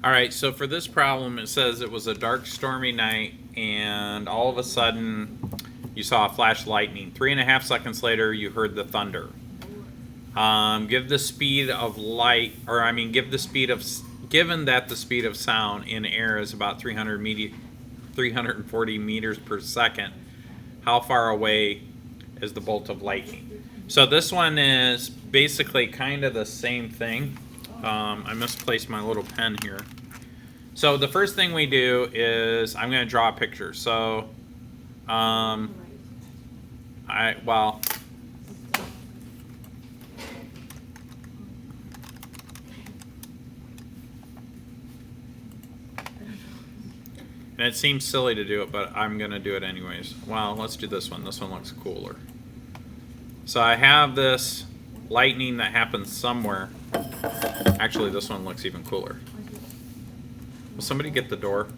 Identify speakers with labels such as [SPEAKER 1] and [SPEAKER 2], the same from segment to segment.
[SPEAKER 1] All right, so for this problem, it says it was a dark, stormy night, and all of a sudden, you saw a flash lightning. 3.5 seconds later, you heard the thunder. Give the speed of light, or I mean, give the speed of, given that the speed of sound in air is about 340 meters per second, how far away is the bolt of lightning? So this one is basically kind of the same thing. I misplaced my little pen here. So the first thing we do is I'm going to draw a picture. So, well, and it seems silly to do it, but I'm going to do it anyways. Well, let's do this one. This one looks cooler. So I have this lightning that happens somewhere. Actually, this one looks even cooler. Will somebody get the door?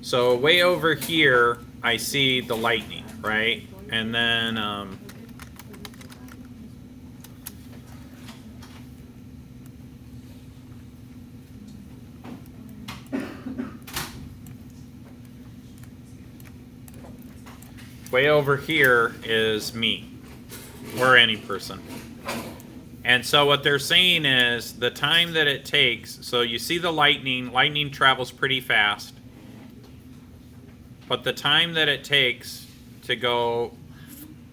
[SPEAKER 1] So way over here, I see the lightning, right? And then way over here is me, or any person. And so what they're saying is the time that it takes, so you see the lightning travels pretty fast, but the time that it takes to go,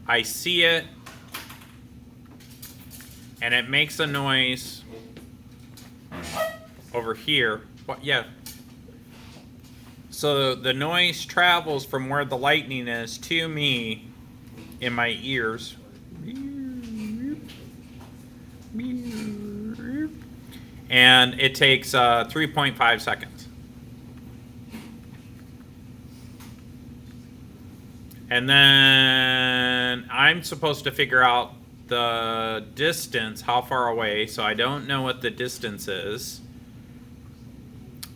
[SPEAKER 1] I see it, and it makes a noise over here. What? Yeah. So the noise travels from where the lightning is to me in my ears. And it takes 3.5 seconds. And then I'm supposed to figure out the distance, how far away. So I don't know what the distance is.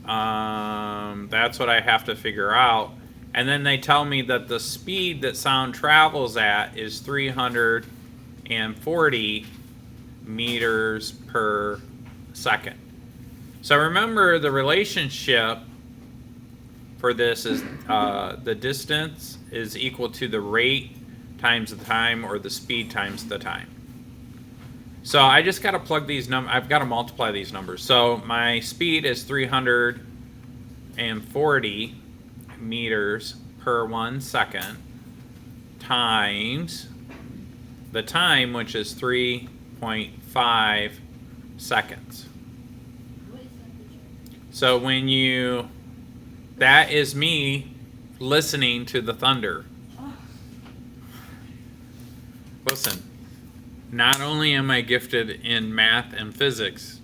[SPEAKER 1] That's what I have to figure out. And then they tell me that the speed that sound travels at is 340 meters per second. So remember, the relationship for this is the distance is equal to the rate times the time, or the speed times the time. So I just got to plug these numbers. I've got to multiply these numbers. So my speed is 340 meters per 1 second times the time, which is 3.5 seconds. So when that is me listening to the thunder. Listen, not only am I gifted in math and physics,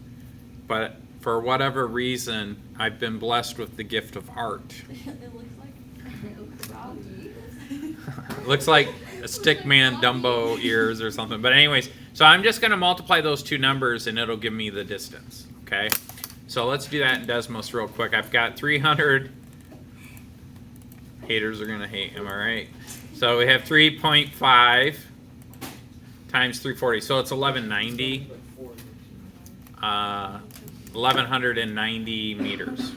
[SPEAKER 1] but for whatever reason, I've been blessed with the gift of art. It looks like a Stickman Dumbo ears or something. But anyways, so I'm just going to multiply those two numbers and it'll give me the distance. Okay? So let's do that in Desmos real quick. I've got 300. Haters are going to hate, am I right? So we have 3.5 times 340. So it's 1190. 1190 meters.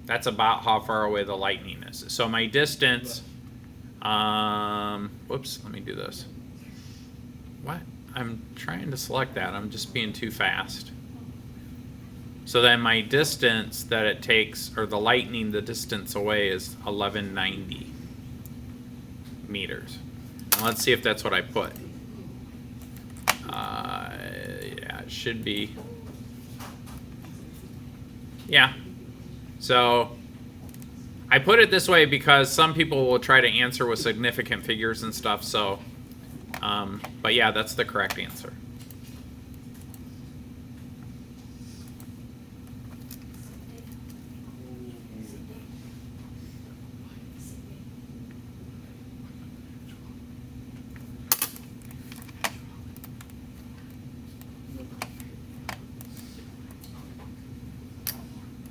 [SPEAKER 1] That's about how far away the lightning is. So my distance, whoops, let me do this. What? I'm trying to select that. I'm just being too fast. So then my distance that it takes, or the lightning, the distance away is 1190 meters. And let's see if that's what I put. Yeah, it should be. Yeah. So I put it this way because some people will try to answer with significant figures and stuff. So, but yeah, that's the correct answer.